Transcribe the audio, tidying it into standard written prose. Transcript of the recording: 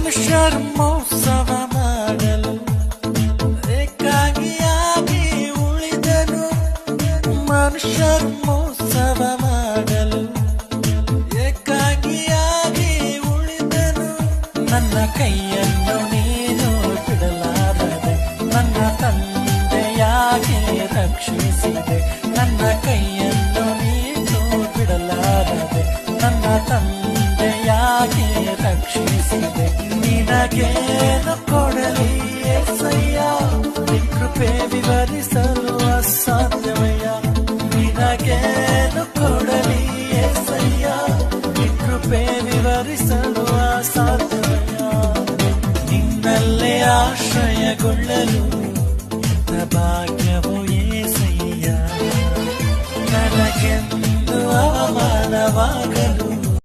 ಮನುಷ್ಯರು ಮೋಸವ ಮಾಡಲು ಏಕಾಂಗಿಯಾಗಿ ಉಳಿದನು. ಮನುಷ್ಯರು ಮೋಸವ ಮಾಡಲು ಏಕಾಂಗಿಯಾಗಿ ಉಳಿದನು. ನನ್ನ ಕೈಯನ್ನು ನೀನು ಬಿಡಲಾರದೆ, ನನ್ನ ತಂದೆಯಾಗಿ ರಕ್ಷಿಸಿದೆ. ನನ್ನ ಕೈಯನ್ನು ನೀನು ಬಿಡಲಾರದೆ, ನನ್ನ ತಂದೆಯಾಗಿ ರಕ್ಷಿಸಿದೆ. ನಿನಗೇನು ಕೊಡಲಿ యేసయ్య, ನಿನ್ನ ಕೃಪೆ ವಿವರಿಸಲು ಅಸಾಧ್ಯವಯ್ಯ. ನಿನಗೇನು ಕೊಡಲಿ యేసయ్య, ನಿನ್ನ ಕೃಪೆ ವಿವರಿಸಲು ಅಸಾಧ್ಯವಯ್ಯ. ನಿನ್ನಲ್ಲೇ ಆಶ್ರಯಗೊಳ್ಳಲು ಭಾಗ್ಯವು యేసయ్ಯ. ನನಗೆಂದು ಅವಮಾನವಾಗಲು